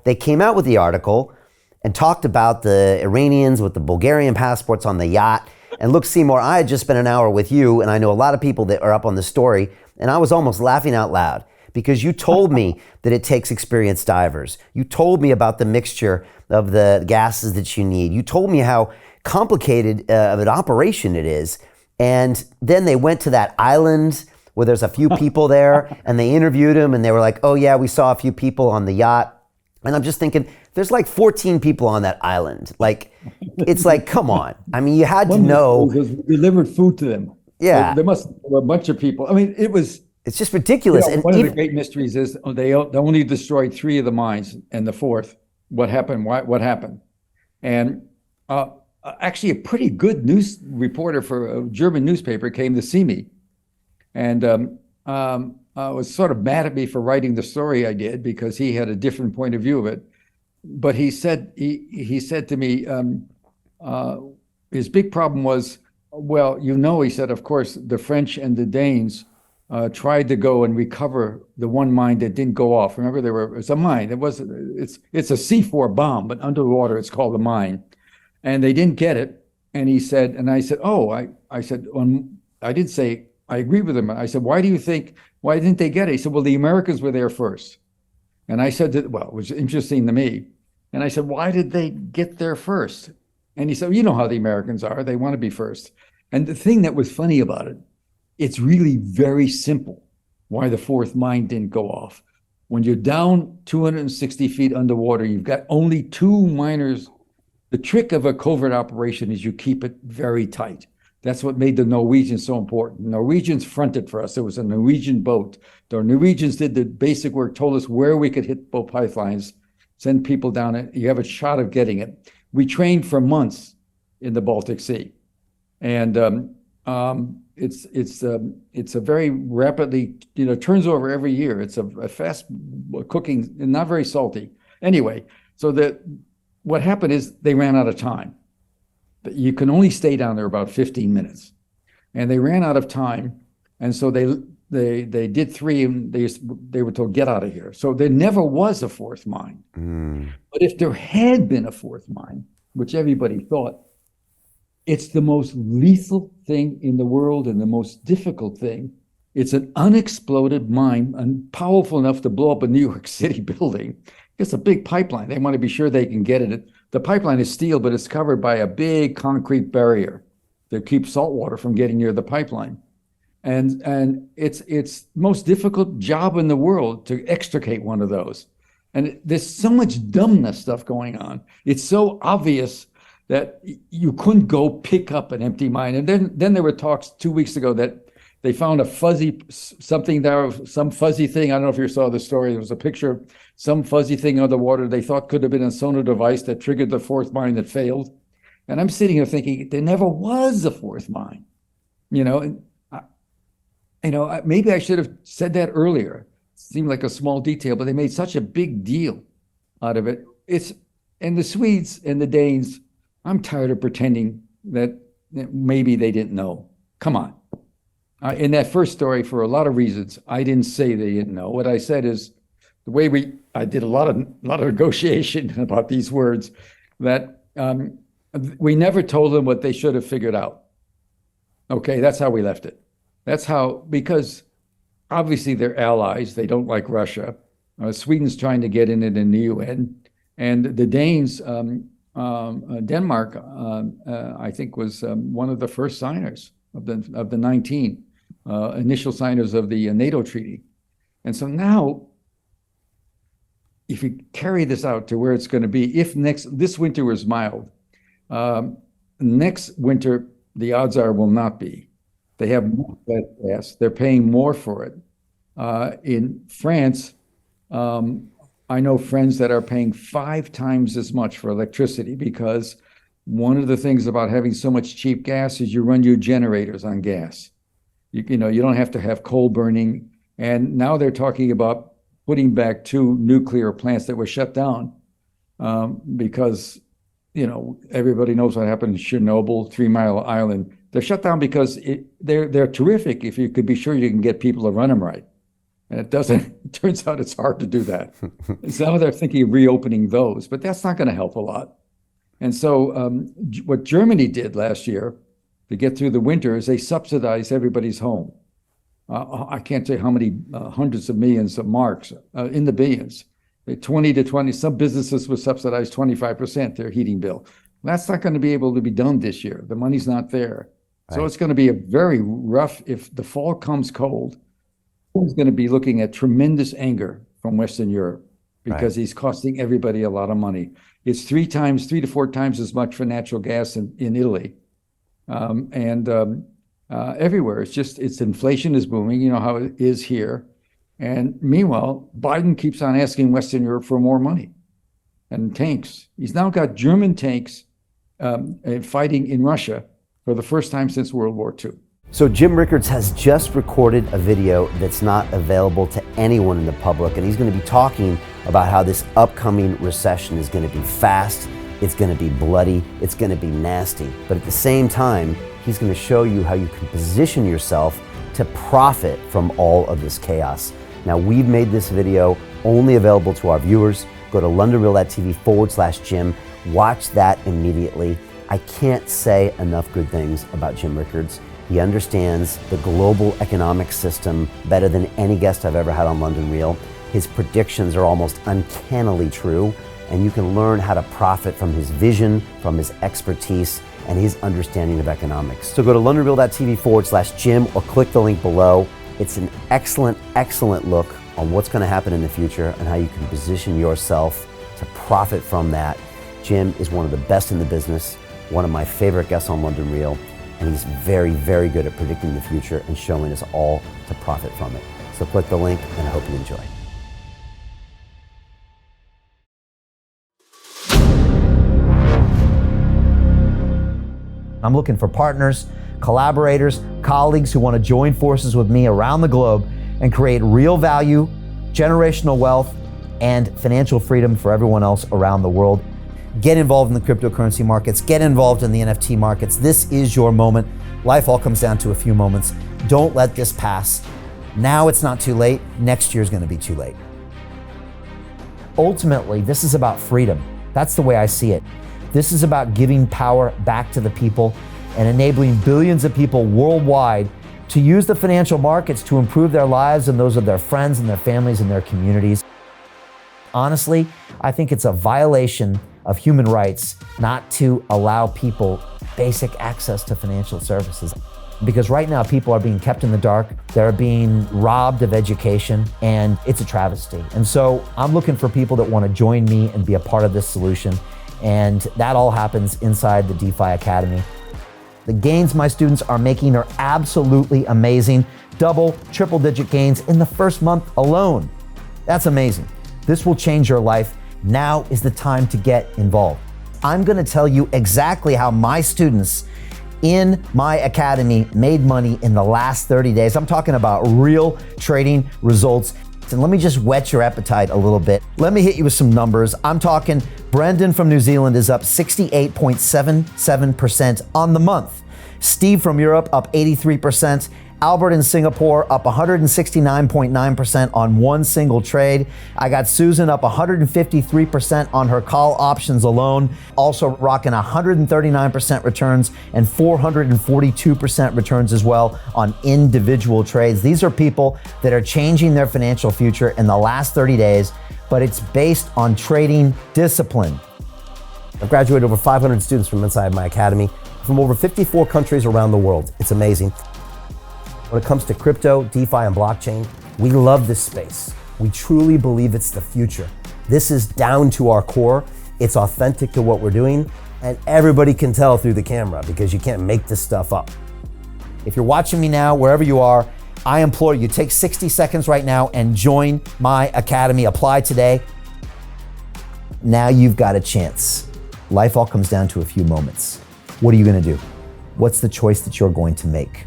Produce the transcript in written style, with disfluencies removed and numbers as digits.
they came out with the article and talked about the Iranians with the Bulgarian passports on the yacht. And look, Seymour, I had just spent an hour with you, and I know a lot of people that are up on the story, and I was almost laughing out loud because you told me that it takes experienced divers. You told me about the mixture of the gases that you need. You told me how complicated of an operation it is. And then they went to that island where there's a few people there, and they interviewed him, and they were like, oh yeah, we saw a few people on the yacht. And I'm just thinking, there's like 14 people on that island. Like, it's like, come on. I mean, you had to know. Delivered food to them. Yeah. There must have been a bunch of people. I mean, it's just ridiculous. And one of the great mysteries is they only destroyed 3 of the mines, and the 4th, what happened? What happened? And actually, a pretty good news reporter for a German newspaper came to see me, and was sort of mad at me for writing the story I did because he had a different point of view of it. But he said he said to me, his big problem was, well, he said, of course, the French and the Danes tried to go and recover the one mine that didn't go off. Remember, it's a mine. It's a C4 bomb, but underwater it's called a mine, and they didn't get it. And he said, and I said, I said, I did say I agree with him. I said, why didn't they get it? He said, well, the Americans were there first. And I said that, well, it was interesting to me. And I said, why did they get there first? And he said, you know how the Americans are. They want to be first. And the thing that was funny about it, it's really very simple why the 4th mine didn't go off. When you're down 260 feet underwater, you've got only 2 miners. The trick of a covert operation is you keep it very tight. That's what made the Norwegians so important. The Norwegians fronted for us. There was a Norwegian boat. The Norwegians did the basic work, told us where we could hit both pipelines, send people down it. You have a shot of getting it. We trained for months in the Baltic Sea. And it's a very rapidly, turns over every year. It's a fast cooking and not very salty. Anyway, so what happened is they ran out of time. You can only stay down there about 15 minutes. And they ran out of time. And so they did 3 and they were told, get out of here. So there never was a 4th mine. But if there had been a 4th mine, which everybody thought, it's the most lethal thing in the world and the most difficult thing. It's an unexploded mine and powerful enough to blow up a New York City building. It's a big pipeline. They want to be sure they can get it. The pipeline is steel, but it's covered by a big concrete barrier that keeps salt water from getting near the pipeline. And it's the most difficult job in the world to extricate one of those. And there's so much dumbness stuff going on. It's so obvious that you couldn't go pick up an empty mine. And then there were talks 2 weeks ago that they found a fuzzy something there, some fuzzy thing. I don't know if you saw the story. There was a picture of some fuzzy thing underwater they thought could have been a sonar device that triggered the 4th mine that failed. And I'm sitting here thinking, there never was a 4th mine. Maybe I should have said that earlier. It seemed like a small detail, but they made such a big deal out of it. And the Swedes and the Danes, I'm tired of pretending that maybe they didn't know. Come on. In that first story, for a lot of reasons, I didn't say they didn't know. What I said is the way I did a lot of negotiation about these words, that we never told them what they should have figured out. Okay, that's how we left it. That's how, because obviously they're allies. They don't like Russia. Sweden's trying to get in it in the UN. And the Danes, Denmark, I think was one of the first signers of the 19 initial signers of the NATO treaty. And so now, if you carry this out to where it's going to be, if this winter was mild, next winter, the odds are will not be. They have more gas. They're paying more for it. In France, I know friends that are paying 5 times as much for electricity because one of the things about having so much cheap gas is you run your generators on gas. You don't have to have coal burning. And now they're talking about putting back 2 nuclear plants that were shut down because, everybody knows what happened in Chernobyl, 3 Mile Island. They're shut down because they're terrific if you could be sure you can get people to run them right. And it doesn't, it turns out it's hard to do that. So they're thinking of reopening those, but that's not going to help a lot. And so what Germany did last year to get through the winter is they subsidized everybody's home. I can't say how many hundreds of millions of marks, in the billions. 20 to 20, some businesses would subsidize 25% their heating bill. That's not going to be able to be done this year. The money's not there. So it's going to be a very rough, if the fall comes cold, he's going to be looking at tremendous anger from Western Europe because he's costing everybody a lot of money. It's 3 to 4 times as much for natural gas in Italy. Everywhere. It's inflation is booming, you know how it is here. And meanwhile, Biden keeps on asking Western Europe for more money and tanks. He's now got German tanks fighting in Russia for the first time since World War II. So Jim Rickards has just recorded a video that's not available to anyone in the public, and he's going to be talking about how this upcoming recession is going to be fast, it's going to be bloody, it's going to be nasty. But at the same time, he's going to show you how you can position yourself to profit from all of this chaos. Now, we've made this video only available to our viewers. Go to londonreal.tv/Jim. Watch that immediately. I can't say enough good things about Jim Rickards. He understands the global economic system better than any guest I've ever had on London Real. His predictions are almost uncannily true, and you can learn how to profit from his vision, from his expertise, and his understanding of economics. So go to londonreal.tv/Jim or click the link below. It's an excellent, excellent look on what's going to happen in the future and how you can position yourself to profit from that. Jim is one of the best in the business, one of my favorite guests on London Real, and he's very, very good at predicting the future and showing us all to profit from it. So click the link, and I hope you enjoy. I'm looking for partners, collaborators, colleagues who want to join forces with me around the globe and create real value, generational wealth, and financial freedom for everyone else around the world. Get involved in the cryptocurrency markets, get involved in the NFT markets. This is your moment. Life all comes down to a few moments. Don't let this pass. Now it's not too late. Next year's going to be too late. Ultimately, this is about freedom. That's the way I see it. This is about giving power back to the people and enabling billions of people worldwide to use the financial markets to improve their lives and those of their friends and their families and their communities. Honestly, I think it's a violation of human rights not to allow people basic access to financial services. Because right now people are being kept in the dark, they're being robbed of education, and it's a travesty. And so I'm looking for people that want to join me and be a part of this solution. And that all happens inside the DeFi Academy. The gains my students are making are absolutely amazing. Double, triple digit gains in the first month alone. That's amazing. This will change your life. Now is the time to get involved. I'm going to tell you exactly how my students in my academy made money in the last 30 days. I'm talking about real trading results. And let me just whet your appetite a little bit. Let me hit you with some numbers. I'm talking Brendan from New Zealand is up 68.77% on the month. Steve from Europe up 83%. Albert in Singapore up 169.9% on one single trade. I got Susan up 153% on her call options alone, also rocking 139% returns and 442% returns as well on individual trades. These are people that are changing their financial future in the last 30 days, but it's based on trading discipline. I've graduated over 500 students from inside my academy from over 54 countries around the world. It's amazing. When it comes to crypto, DeFi, and blockchain, we love this space. We truly believe it's the future. This is down to our core. It's authentic to what we're doing, and everybody can tell through the camera because you can't make this stuff up. If you're watching me now, wherever you are, I implore you, take 60 seconds right now and join my academy. Apply today. Now you've got a chance. Life all comes down to a few moments. What are you going to do? What's the choice that you're going to make?